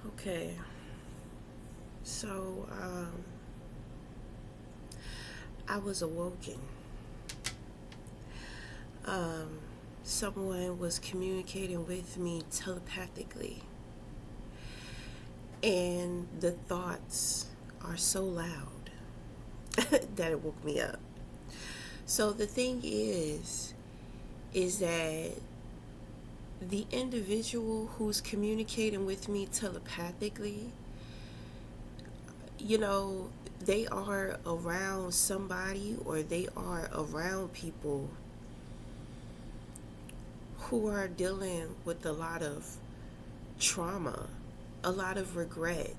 Okay. So, I was awoken. Um, Someone was communicating with me telepathically, and the thoughts are so loud that it woke me up. So the thing is that the individual who's communicating with me telepathically, you know, they are around somebody or they are around people who are dealing with a lot of trauma, a lot of regret,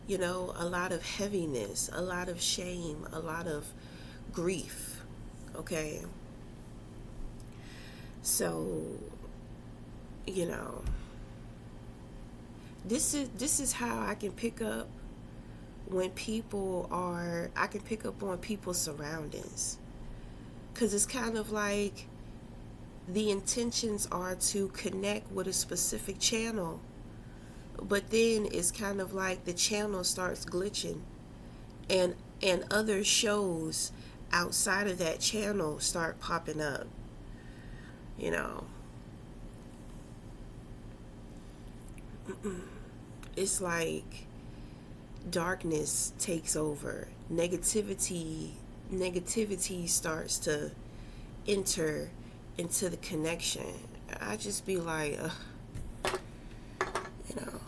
a lot of heaviness, a lot of shame, a lot of grief. Okay. So, you know, this is how I can pick up when people are I can pick up on people's surroundings, cuz it's kind of like the intentions are to connect with a specific channel, but then it's kind of like the channel starts glitching, and other shows outside of that channel start popping up, you know. It's like darkness takes over. Negativity starts to enter into the connection. I just be like, you know,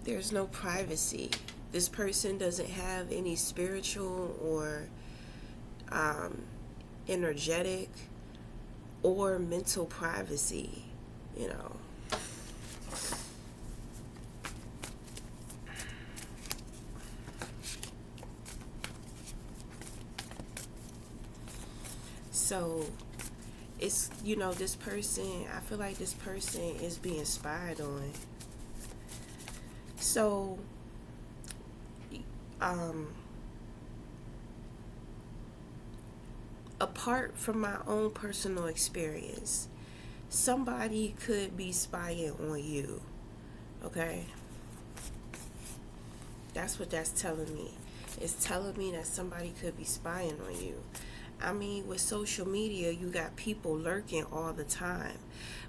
there's no privacy. This person doesn't have any spiritual or um, energetic or mental privacy, you know. So it's, this person, I feel like this person is being spied on. So, um, apart from my own personal experience, somebody could be spying on you. Okay? That's what that's telling me. It's telling me that somebody could be spying on you. I mean, with social media, you got people lurking all the time,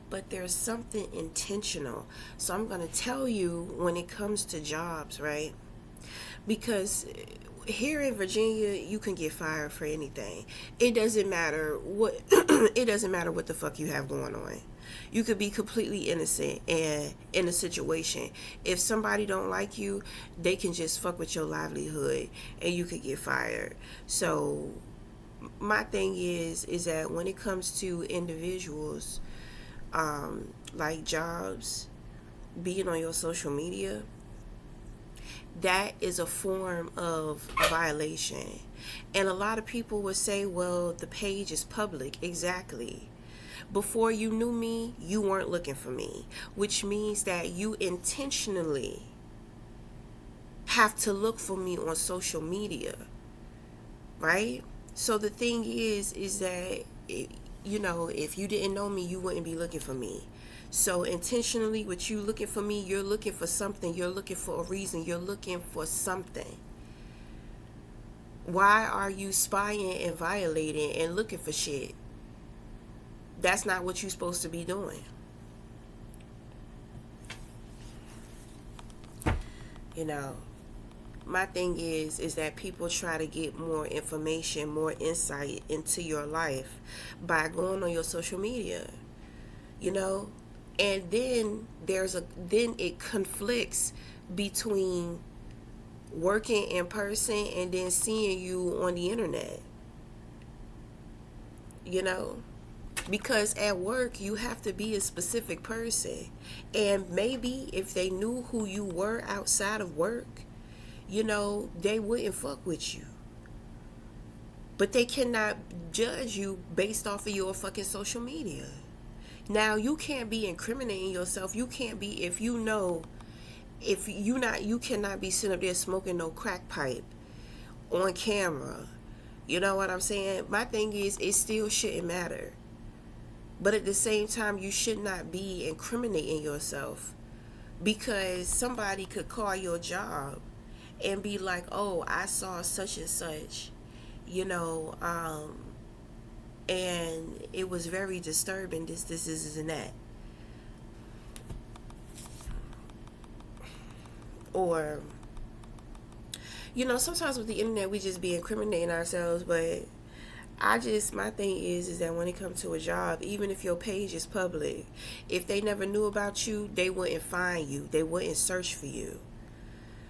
but there's something intentional. So I'm going to tell you when it comes to jobs, right? Because here in Virginia, you can get fired for anything. It doesn't matter what it doesn't matter what the fuck you have going on. You could be completely innocent and in a situation. If somebody don't like you, they can just fuck with your livelihood and you could get fired. So my thing is that when it comes to individuals, like jobs, being on your social media, that is a form of violation. And a lot of people would say, well, the page is public. Exactly. Before you knew me, you weren't looking for me, which means that you intentionally have to look for me on social media, right? So the thing is that, if you didn't know me, you wouldn't be looking for me. So intentionally, with you looking for me, you're looking for something. You're looking for a reason. You're looking for something. Why are you spying and violating and looking for shit? That's not what you're supposed to be doing. You know, my thing is that people try to get more information, more insight into your life by going on your social media. You know, and then it conflicts between working in person and then seeing you on the internet, you know, because at work you have to be a specific person, and maybe if they knew who you were outside of work, they wouldn't fuck with you, but they cannot judge you based off of your fucking social media. Now you can't be incriminating yourself. You can't be, if you cannot be sitting up there smoking no crack pipe on camera. You know what I'm saying? My thing is, it still shouldn't matter. But at the same time, you should not be incriminating yourself, because somebody could call your job and be like, oh, I saw such and such, you know, and it was very disturbing, this, and that. Or, sometimes with the internet, we just be incriminating ourselves, but my thing is that when it comes to a job, even if your page is public, if they never knew about you, they wouldn't find you. They wouldn't search for you.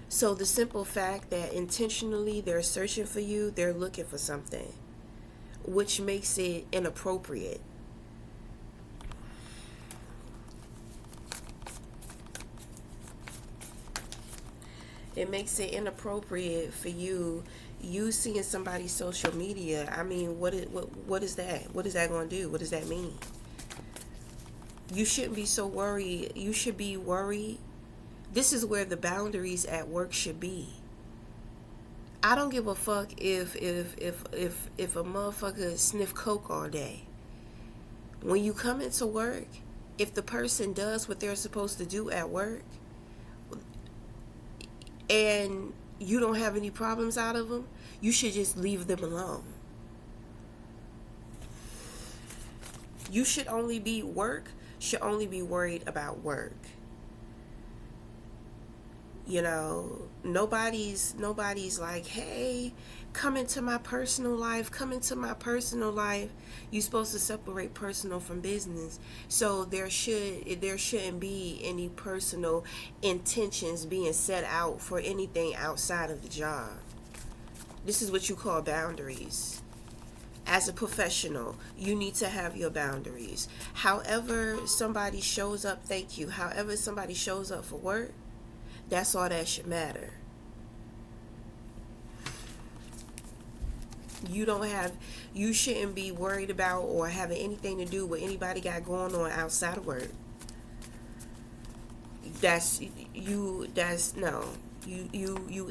So the simple fact that intentionally they're searching for you, they're looking for something, which makes it inappropriate. It makes it inappropriate for you seeing somebody's social media. I mean, what is that? What is that going to do? What does that mean? You shouldn't be so worried. You should be worried. This is where the boundaries at work should be. I don't give a fuck if a motherfucker sniff coke all day. When you come into work, if the person does what they're supposed to do at work, and you don't have any problems out of them, you should just leave them alone. You should only be worried about work. Nobody's like, hey, come into my personal life. You're supposed to separate personal from business. So there shouldn't be any personal intentions being set out for anything outside of the job. This is what you call boundaries. As a professional, you need to have your boundaries. However somebody shows up for work, that's all that should matter. You shouldn't be worried about or having anything to do with anybody got going on outside of work. You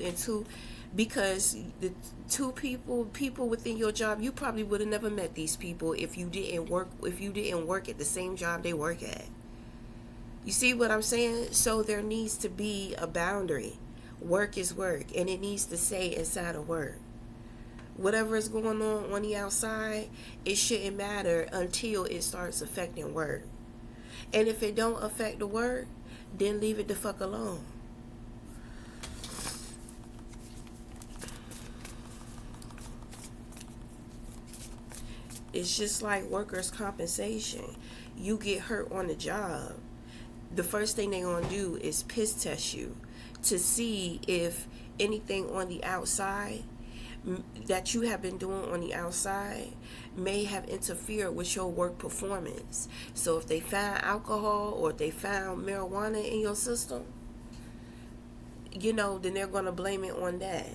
into, because the two people within your job, you probably would have never met these people if you didn't work at the same job they work at. You see what I'm saying? So there needs to be a boundary. Work is work, and it needs to stay inside of work. Whatever is going on the outside, it shouldn't matter until it starts affecting work. And if it don't affect the work, then leave it the fuck alone. It's just like workers' compensation. You get hurt on the job, the first thing they're going to do is piss test you to see if anything on the outside that you have been doing on the outside may have interfered with your work performance. So if they found alcohol or if they found marijuana in your system, then they're going to blame it on that.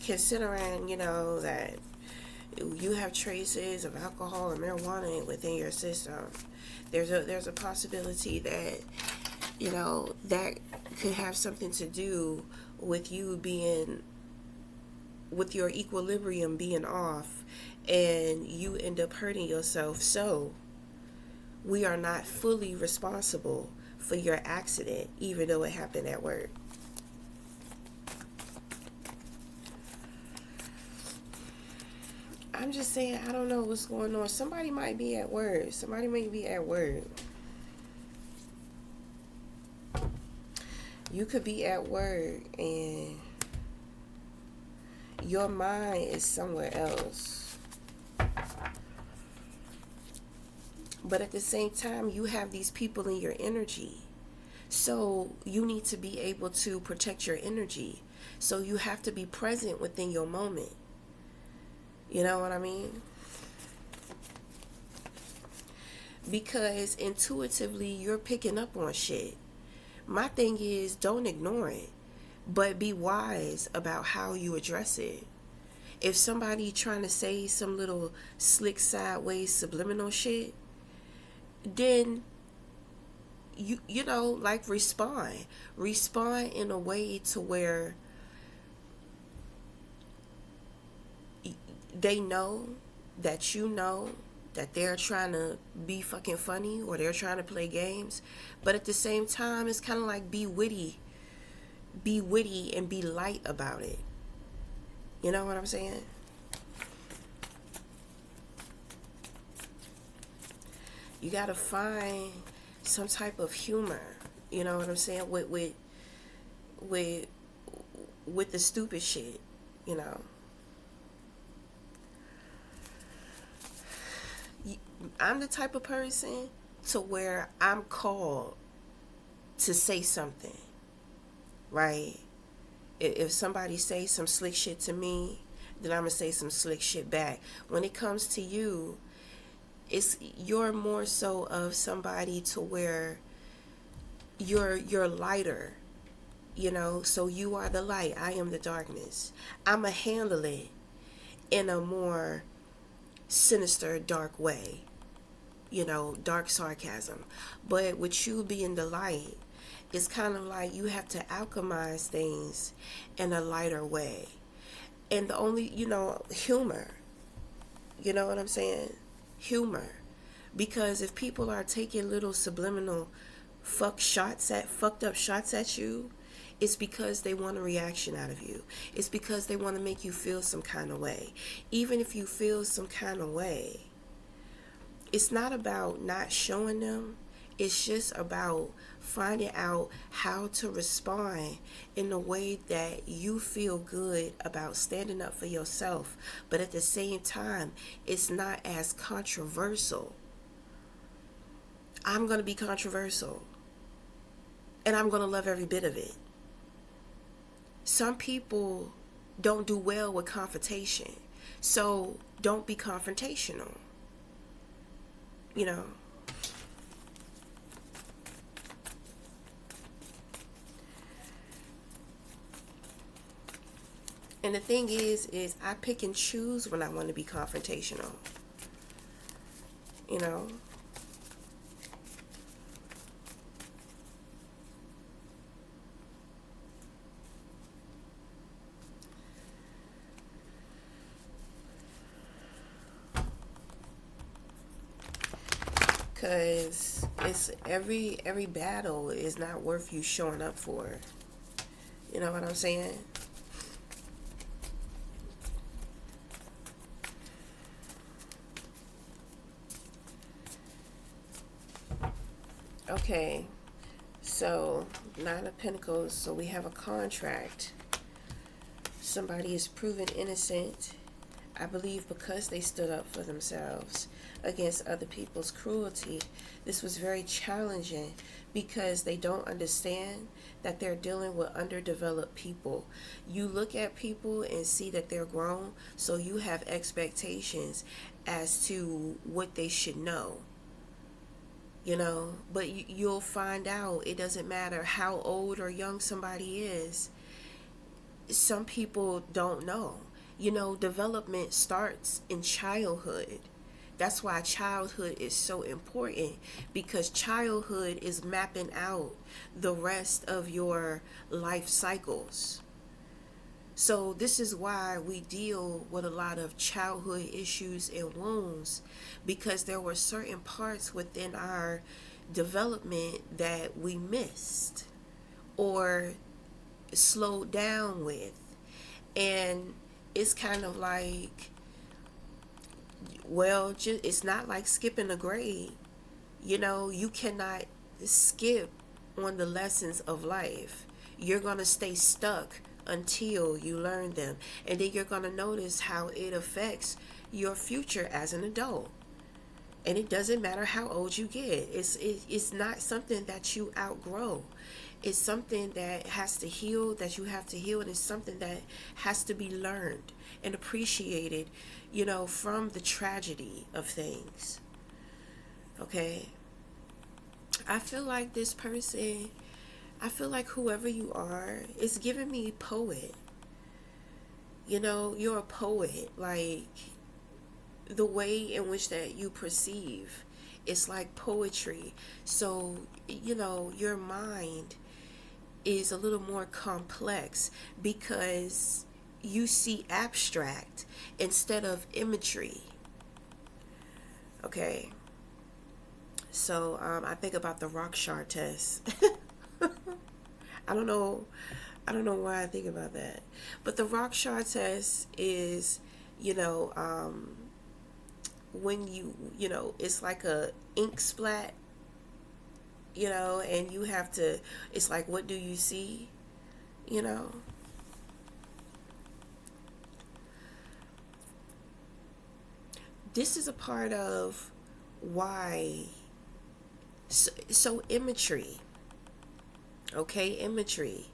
Considering, that you have traces of alcohol or marijuana within your system, there's a possibility that that could have something to do with with your equilibrium being off, and you end up hurting yourself. So we are not fully responsible for your accident, even though it happened at work. I'm just saying, I don't know what's going on. Somebody might be at work. You could be at work and your mind is somewhere else. But at the same time, you have these people in your energy. So you need to be able to protect your energy. So you have to be present within your moment. You know what I mean? Because intuitively, you're picking up on shit. My thing is, don't ignore it, but be wise about how you address it. If somebody trying to say some little slick sideways subliminal shit, then respond in a way to where they know that you know that they're trying to be fucking funny or they're trying to play games, but at the same time it's kind of like be witty and be light about it. You know what I'm saying? You gotta find some type of humor. You know what I'm saying? With with the stupid shit. You know. I'm the type of person to where I'm called to say something, right? If somebody say some slick shit to me, then I'm gonna say some slick shit back. When it comes to you, you're more so of somebody to where you're lighter, you know. So you are the light, I am the darkness. I'ma handle it in a more sinister, dark way, you know, dark sarcasm. But with you being the light, it's kind of like you have to alchemize things in a lighter way. And the only, you know, humor. You know what I'm saying? Humor. Because if people are taking little subliminal fucked up shots at you, it's because they want a reaction out of you. It's because they want to make you feel some kind of way. Even if you feel some kind of way, it's not about not showing them. It's just about finding out how to respond in a way that you feel good about standing up for yourself. But at the same time, it's not as controversial. I'm going to be controversial. And I'm going to love every bit of it. Some people don't do well with confrontation. So don't be confrontational. You know. And the thing is I pick and choose when I want to be confrontational. You know. Cause it's every battle is not worth you showing up for. You know what I'm saying? Okay, so Nine of Pentacles. So we have a contract. Somebody is proven innocent, I believe, because they stood up for themselves against other people's cruelty. This was very challenging because they don't understand that they're dealing with underdeveloped people. You look at people and see that they're grown, so you have expectations as to what they should know. You know, but you'll find out it doesn't matter how old or young somebody is. Some people don't know. You know, development starts in childhood. That's why childhood is so important, because childhood is mapping out the rest of your life cycles. So this is why we deal with a lot of childhood issues and wounds, because there were certain parts within our development that we missed or slowed down with. And it's kind of like, well, it's not like skipping a grade. You know, you cannot skip on the lessons of life. You're going to stay stuck until you learn them. And then you're going to notice how it affects your future as an adult. And it doesn't matter how old you get. It's not something that you outgrow. It's something that has to heal, that you have to heal. And it's something that has to be learned and appreciated, you know, from the tragedy of things. Okay? I feel like this person, I feel like whoever you are, is giving me poet. You know, you're a poet. Like, the way in which that you perceive, it's like poetry. So, you know, your mind is a little more complex because you see abstract instead of imagery. Okay. So I think about the Rockshar test. I don't know. I don't know why I think about that. But the Rockshar test is, you know, when it's like a ink splat, and you have to, it's like, what do you see? You know? This is a part of why. So imagery, okay, imagery.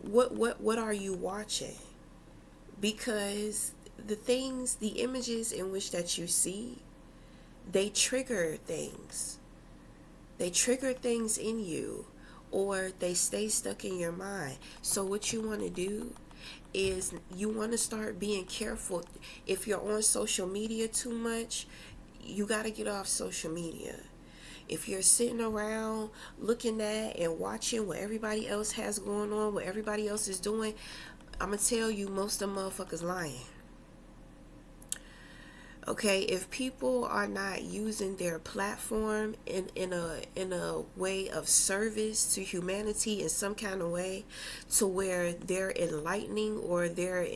What are you watching? Because the images in which that you see, they trigger things. They trigger things in you, or they stay stuck in your mind. So what you want to do is you want to start being careful. If you're on social media too much, you got to get off social media. If you're sitting around looking at and watching what everybody else has going on, what everybody else is doing, I'm going to tell you, most of them motherfuckers lying. Okay, if people are not using their platform in a way of service to humanity in some kind of way, to where they're enlightening or they're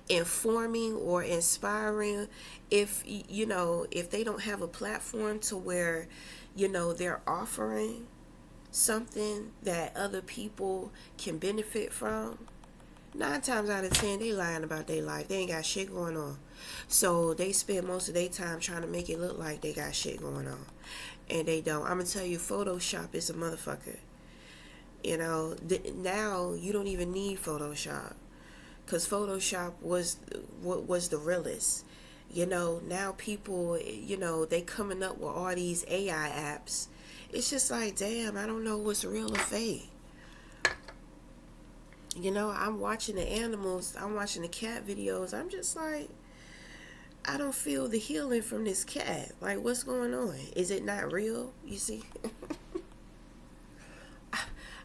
informing or inspiring, if they don't have a platform to where they're offering something that other people can benefit from, 9 times out of 10 they lying about their life. They ain't got shit going on. So they spend most of their time trying to make it look like they got shit going on. And they don't. I'm going to tell you, Photoshop is a motherfucker. Now you don't even need Photoshop. Because Photoshop was the realest. Now people, they coming up with all these AI apps. It's just like, damn, I don't know what's real or fake. I'm watching the animals, I'm watching the cat videos. I'm just like, I don't feel the healing from this cat. Like, what's going on? Is it not real? You see?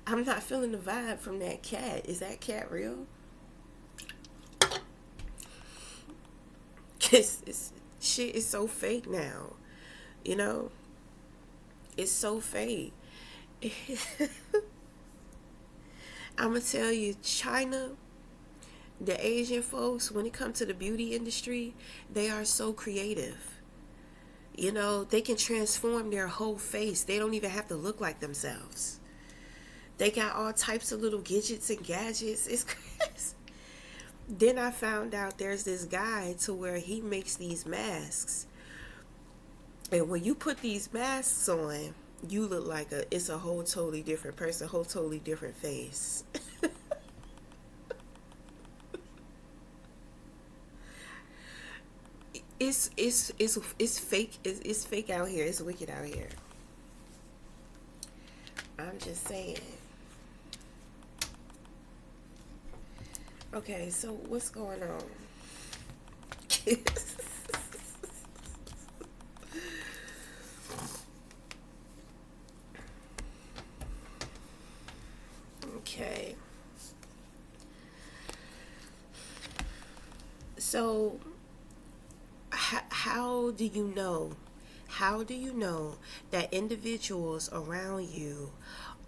I'm not feeling the vibe from that cat. Is that cat real? Shit is so fake now. It's so fake. I'm going to tell you, China, the Asian folks, when it comes to the beauty industry, they are so creative. They can transform their whole face. They don't even have to look like themselves. They got all types of little gadgets and gadgets. It's crazy. Then I found out there's this guy to where he makes these masks. And when you put these masks on, you look like it's a whole totally different person, whole totally different face. It's fake. It's fake out here. It's wicked out here. I'm just saying. Okay, so what's going on? Okay. So, how do you know? How do you know that individuals around you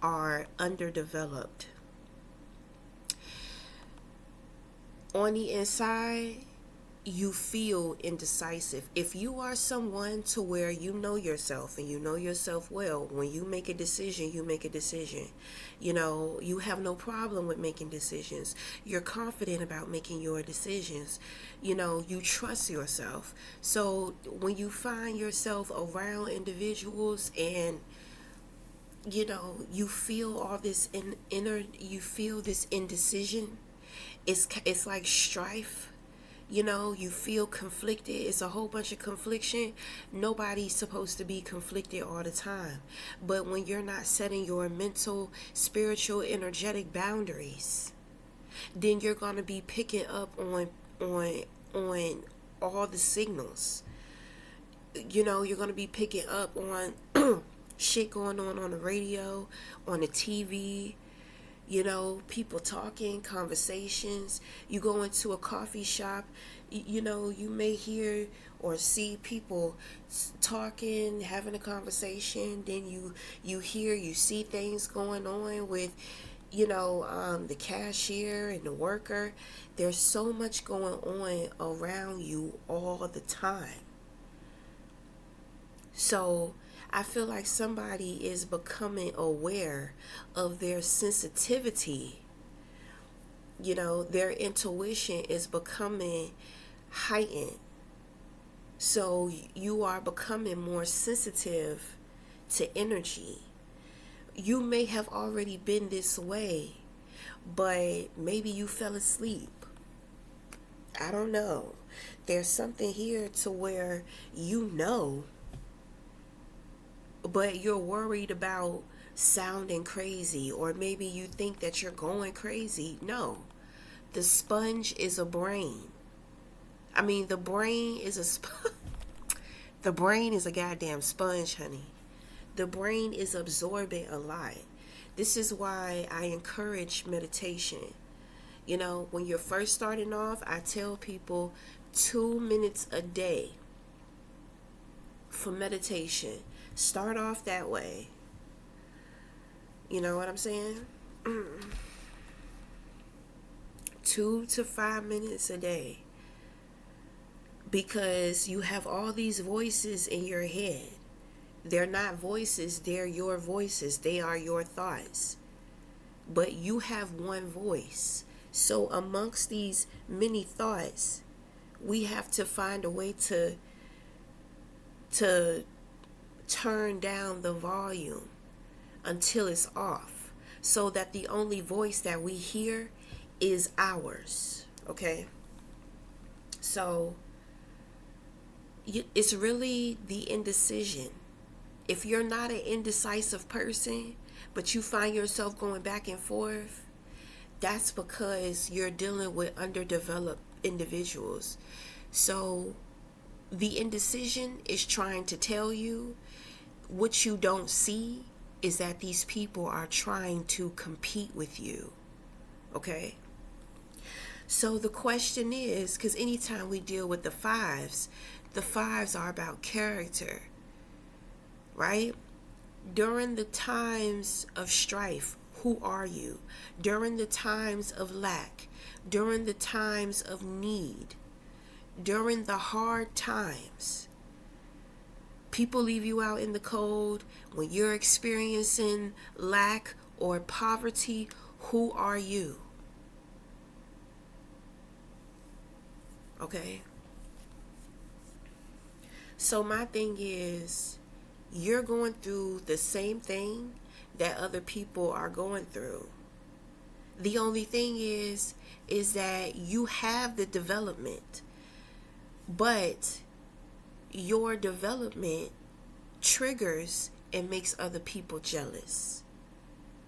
are underdeveloped? On the inside, you feel indecisive. If you are someone to where you know yourself and you know yourself well, when you make a decision, you make a decision. You have no problem with making decisions. You're confident about making your decisions. You trust yourself. So when you find yourself around individuals and you feel all this you feel this indecision, it's like strife. You feel conflicted. It's a whole bunch of confliction. Nobody's supposed to be conflicted all the time. But when you're not setting your mental, spiritual, energetic boundaries, then you're going to be picking up on all the signals. You're going to be picking up on shit going on the radio, on the TV, people talking, conversations. You go into a coffee shop, You know, you may hear or see people talking, having a conversation, then you hear, you see things going on with, the cashier and the worker. There's so much going on around you all the time. So I feel like somebody is becoming aware of their sensitivity. Their intuition is becoming heightened. So you are becoming more sensitive to energy. You may have already been this way, but maybe you fell asleep. I don't know. There's something here to where but you're worried about sounding crazy, or maybe you think that you're going crazy. No. The sponge is a brain. I mean, the brain is the brain is a goddamn sponge, honey. The brain is absorbing a lot. This is why I encourage meditation. When you're first starting off, I tell people 2 minutes a day for meditation. Start off that way. You know what I'm saying? 2 to 5 minutes a day. Because you have all these voices in your head. They're not voices, they're your voices. They are your thoughts. But you have one voice. So amongst these many thoughts, we have to find a way to turn down the volume until it's off, so that the only voice that we hear is ours. Okay? So it's really the indecision. If you're not an indecisive person, but you find yourself going back and forth, that's because you're dealing with underdeveloped individuals. So the indecision is trying to tell you what you don't see is that these people are trying to compete with you. Okay? So the question is, because anytime we deal with the fives are about character, right? During the times of strife, who are you? During the times of lack, during the times of need, during the hard times, people leave you out in the cold. When you're experiencing lack or poverty, who are you? Okay? So my thing is, you're going through the same thing that other people are going through. The only thing is that you have the development, but your development triggers and makes other people jealous.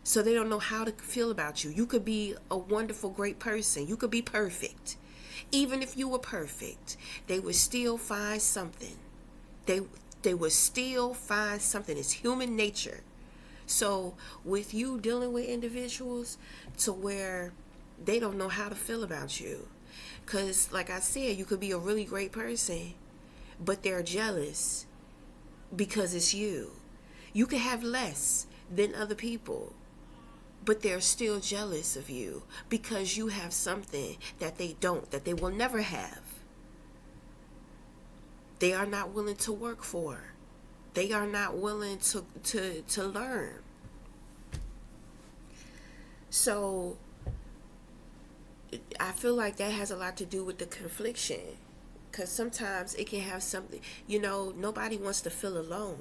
So they don't know how to feel about you. You could be a wonderful, great person. You could be perfect. Even if you were perfect, they would still find something. They would still find something. It's human nature. So with you dealing with individuals to where they don't know how to feel about you. Because like I said, you could be a really great person, but they're jealous because it's you. You could have less than other people, but they're still jealous of you because you have something that they don't, that they will never have. They are not willing to work for. They are not willing to learn. So I feel like that has a lot to do with the confliction. Because sometimes it can have something, nobody wants to feel alone.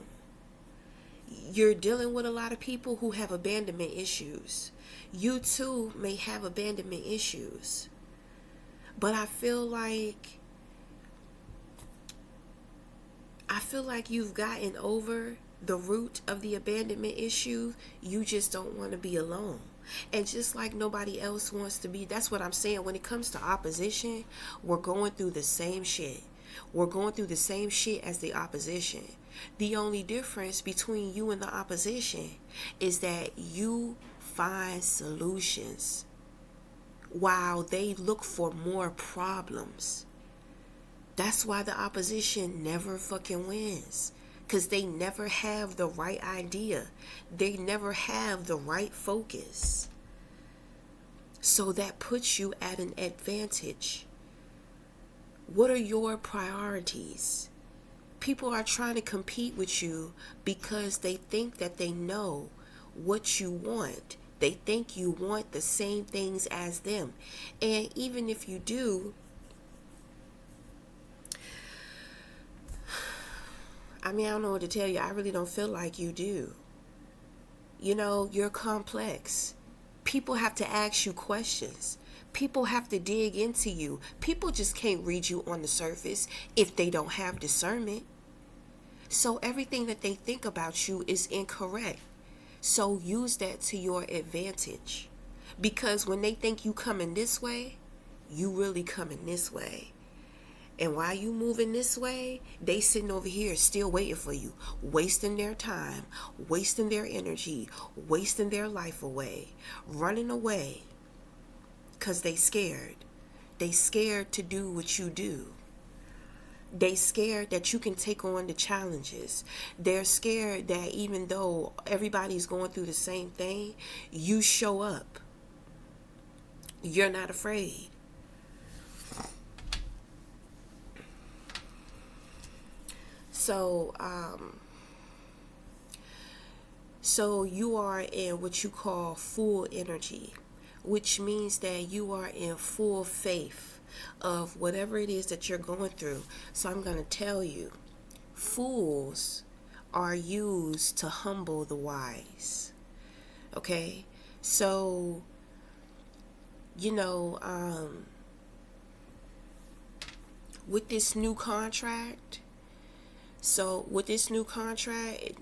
You're dealing with a lot of people who have abandonment issues. You too may have abandonment issues. But I feel like you've gotten over the root of the abandonment issue. You just don't want to be alone. And just like nobody else wants to be, that's what I'm saying. When it comes to opposition, we're going through the same shit. We're going through the same shit as the opposition. The only difference between you and the opposition is that you find solutions while they look for more problems. That's why the opposition never fucking wins. Because they never have the right idea. They never have the right focus. So that puts you at an advantage. What are your priorities? People are trying to compete with you because they think that they know what you want. They think you want the same things as them. And even if you do, I mean, I don't know what to tell you. I really don't feel like you do. You know, you're complex. People have to ask you questions. People have to dig into you. People just can't read you on the surface if they don't have discernment. So everything that they think about you is incorrect. So use that to your advantage. Because when they think you coming this way, you really coming this way. And while you moving this way, they sitting over here still waiting for you, wasting their time, wasting their energy, wasting their life away, running away because they scared. They scared to do what you do. They scared that you can take on the challenges. They're scared that even though everybody's going through the same thing, you show up. You're not afraid. So you are in what you call full energy, which means that you are in full faith of whatever it is that you're going through. So I'm going to tell you, fools are used to humble the wise. Okay? So, you know, with this new contract,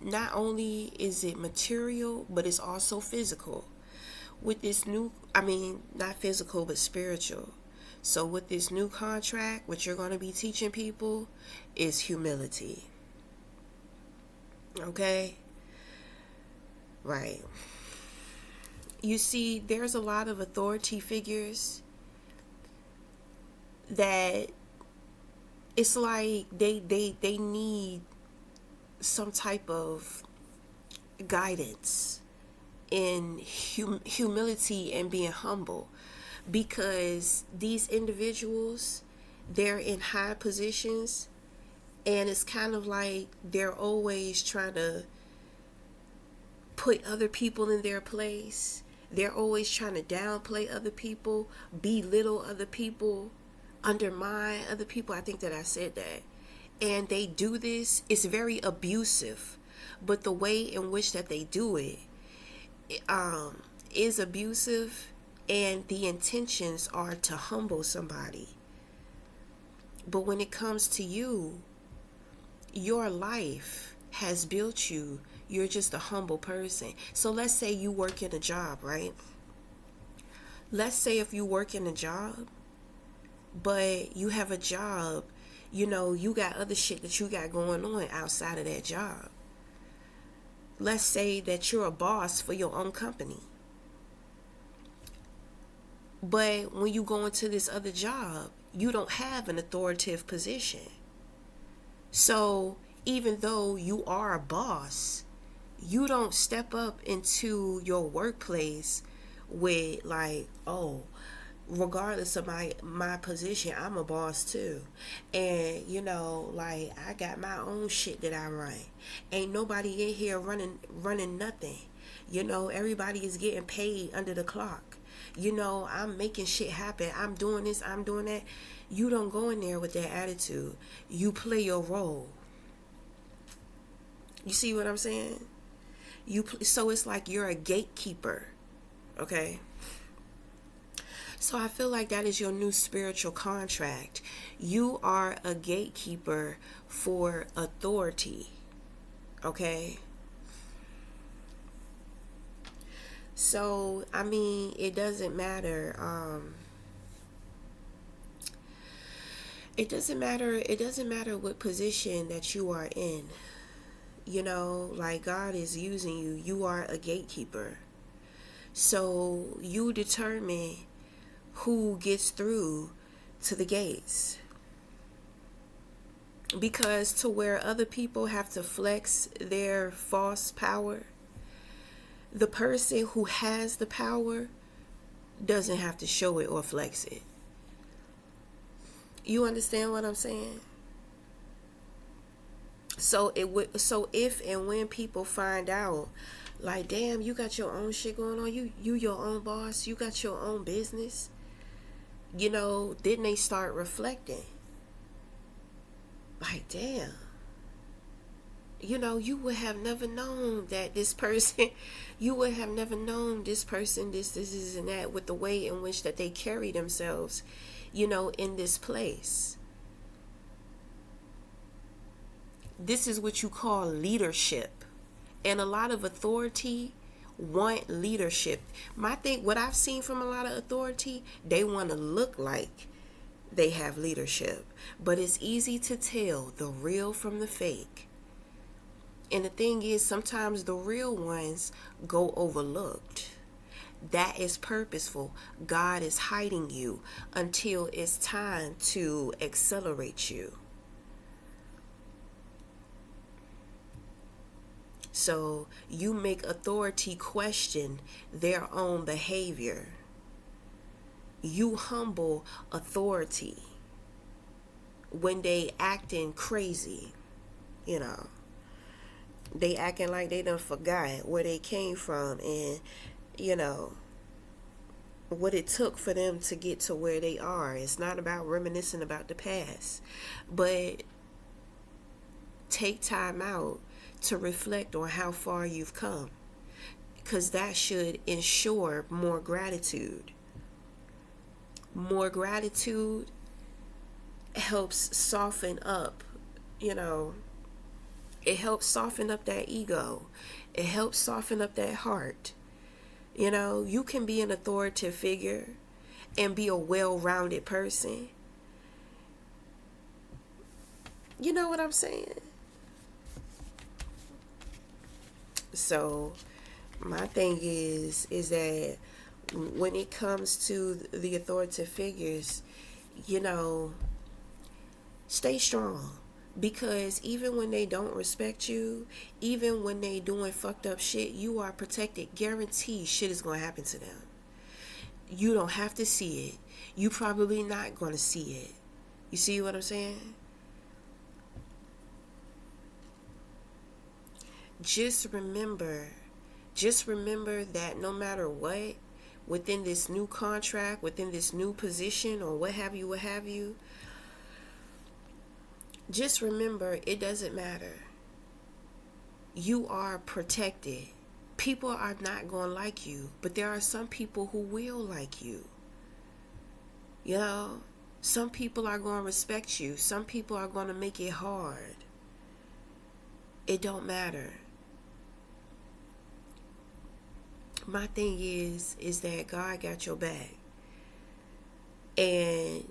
not only is it material, but it's also physical. With this new, not physical, but spiritual. So with this new contract, what you're going to be teaching people is humility. Okay? Right. You see, there's a lot of authority figures that it's like they need some type of guidance in humility and being humble, because these individuals, they're in high positions, and it's kind of like they're always trying to put other people in their place. They're always trying to downplay other people, belittle other people, undermine other people. I think that I said that. And they do this. It's very abusive. But the way in which that they do it is abusive, and the intentions are to humble somebody. But when it comes to you, your life has built you. You're just a humble person. So let's say you work in a job, right? Let's say if you work in a job, but you have a job, you know, you got other shit that you got going on outside of that job. Let's say that you're a boss for your own company. But when you go into this other job, you don't have an authoritative position. So even though you are a boss, you don't step up into your workplace with like, oh, regardless of my position, I'm a boss too. And you know, like, I got my own shit that I run. Ain't nobody in here running nothing. You know, everybody is getting paid under the clock. You know, I'm making shit happen. I'm doing this, I'm doing that. You don't go in there with that attitude. You play your role. You see what I'm saying? So it's like you're a gatekeeper. Okay? So I feel like that is your new spiritual contract. You are a gatekeeper for authority. Okay? So, I mean, it doesn't matter. It doesn't matter what position that you are in. You know, like, God is using you. You are a gatekeeper. So you determine who gets through to the gates. Because to where other people have to flex their false power, the person who has the power doesn't have to show it or flex it. You understand what I'm saying? So it would. So if and when people find out, like, damn, you got your own shit going on. You your own boss. You got your own business. Then they start reflecting. Like, damn. You would have never known that this person, you would have never known this person, this, and that, with the way in which that they carry themselves, in this place. This is what you call leadership. And a lot of authority want leadership. What I've seen from a lot of authority, they want to look like they have leadership. But it's easy to tell the real from the fake. And the thing is, sometimes the real ones go overlooked. That is purposeful. God is hiding you until it's time to accelerate you. So you make authority question their own behavior. You humble authority when they acting crazy. They acting like they done forgot where they came from and what it took for them to get to where they are. It's not about reminiscing about the past, but take time out to reflect on how far you've come, because that should ensure more gratitude. More gratitude helps soften up, it helps soften up that ego. It helps soften up that heart. You can be an authoritative figure and be a well-rounded person. You know what I'm saying? So my thing is that when it comes to the authoritative figures, stay strong. Because even when they don't respect you, even when they doing fucked up shit, you are protected. Guarantee shit is going to happen to them. You don't have to see it. You probably not going to see it. You see what I'm saying? Just remember that no matter what, within this new contract, within this new position, or what have you, just remember, it doesn't matter. You are protected. People are not going to like you, but there are some people who will like you. Some people are going to respect you. Some people are going to make it hard. It don't matter. My thing is that God got your back. And,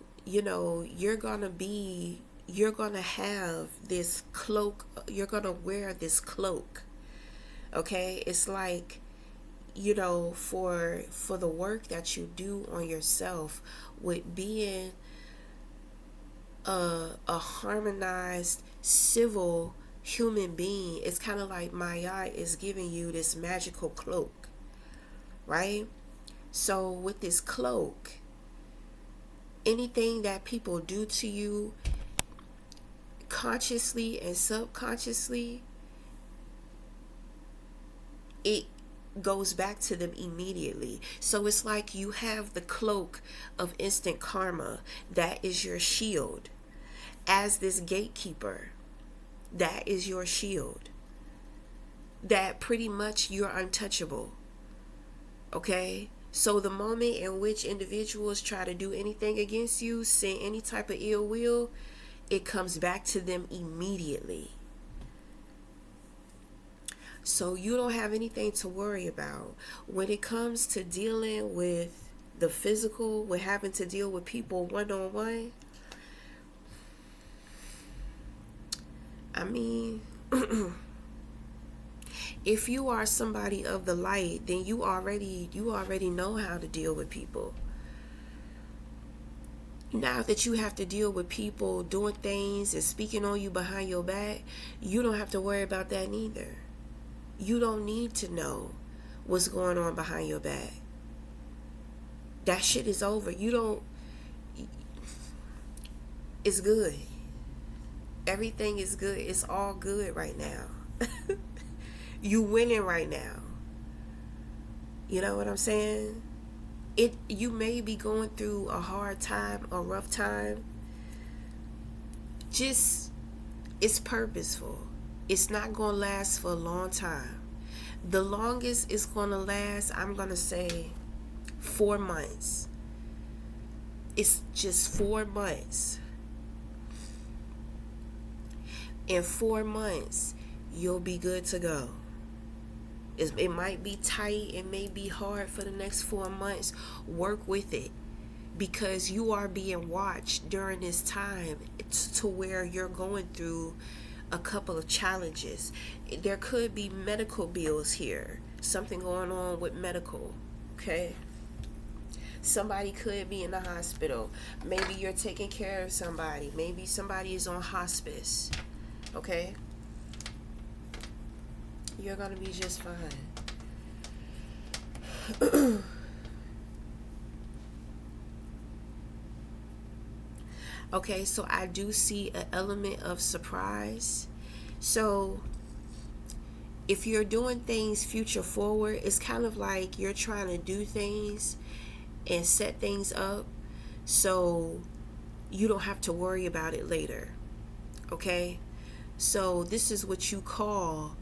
you're going to have this cloak. You're going to wear this cloak. Okay? It's like, for the work that you do on yourself, with being a harmonized, civil human being, it's kind of like Maya is giving you this magical cloak, right? So with this cloak, anything that people do to you, consciously and subconsciously, it goes back to them immediately. So it's like you have the cloak of instant karma. That is your shield. As this gatekeeper, that is your shield. That pretty much you're untouchable. Okay? So the moment in which individuals try to do anything against you, send any type of ill will, it comes back to them immediately. So you don't have anything to worry about. When it comes to dealing with the physical, with having to deal with people one-on-one, I mean, if you are somebody of the light, then you already know how to deal with people. Now that you have to deal with people doing things and speaking on you behind your back, you don't have to worry about that neither. You don't need to know what's going on behind your back. That shit is over. You don't. It's good. Everything is good. It's all good right now. You winning right now. You know what I'm saying? You may be going through a hard time, a rough time. Just, it's purposeful. It's not going to last for a long time. The longest it's going to last, I'm going to say 4 months. It's just 4 months. In 4 months, you'll be good to go. It might be tight, it may be hard for the next 4 months. Work with it, because you are being watched during this time to where you're going through a couple of challenges. There could be medical bills here, something going on with medical, okay? Somebody could be in the hospital. Maybe you're taking care of somebody. Maybe somebody is on hospice, okay? You're gonna be just fine. Okay, so I do see an element of surprise. So if you're doing things future forward, it's kind of like you're trying to do things and set things up so you don't have to worry about it later. Okay? So this is what you call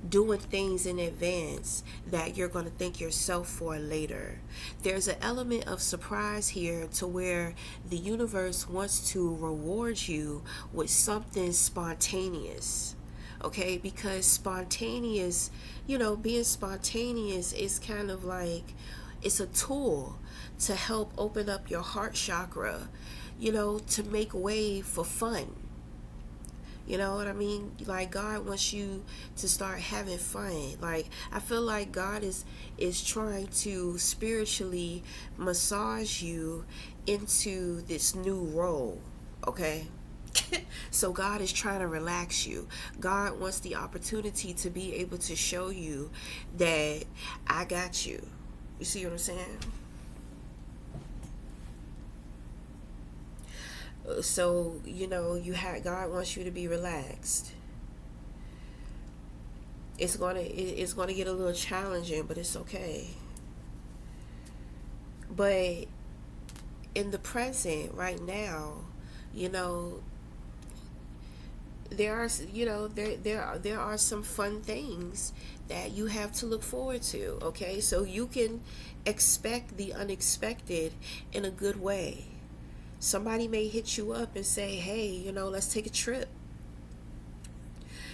doing things in advance that you're going to thank yourself for later. There's an element of surprise here to where the universe wants to reward you with something spontaneous. Okay, because spontaneous, being spontaneous is kind of like, it's a tool to help open up your heart chakra, to make way for fun. You know what I mean? Like, God wants you to start having fun. Like, I feel like God is trying to spiritually massage you into this new role, okay? So God is trying to relax you. God wants the opportunity to be able to show you that I got you. You see what I'm saying? So, God wants you to be relaxed. It's gonna get a little challenging, but it's okay. But in the present, right now, there are some fun things that you have to look forward to. Okay, so you can expect the unexpected in a good way. Somebody may hit you up and say, hey, let's take a trip.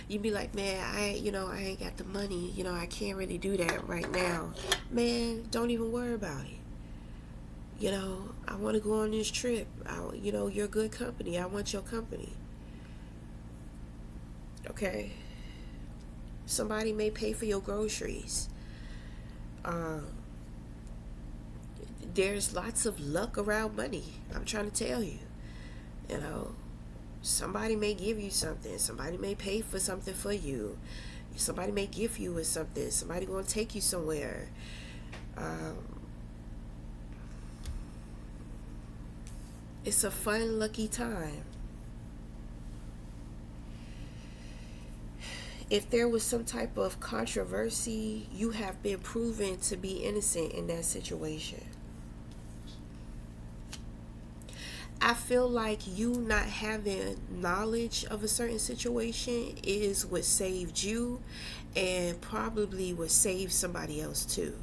You'd be like, man, I ain't got the money. I can't really do that right now. Man, don't even worry about it. I want to go on this trip. You're good company. I want your company. Okay? Somebody may pay for your groceries. There's lots of luck around money. I'm trying to tell you. Somebody may give you something. Somebody may pay for something for you. Somebody may gift you with something. Somebody gonna take you somewhere. It's a fun, lucky time. If there was some type of controversy, you have been proven to be innocent in that situation. I feel like you not having knowledge of a certain situation is what saved you, and probably would save somebody else too.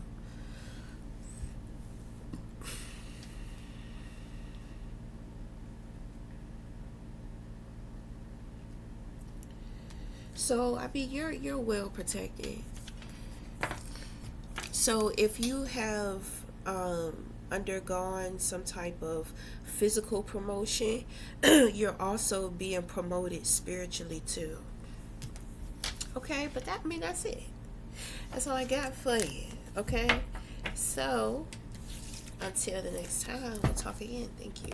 So I mean, you're well protected. So if you have undergone some type of physical promotion, you're also being promoted spiritually too. Okay, but that's it. That's all I got for you. Okay, so until the next time, we'll talk again. Thank you.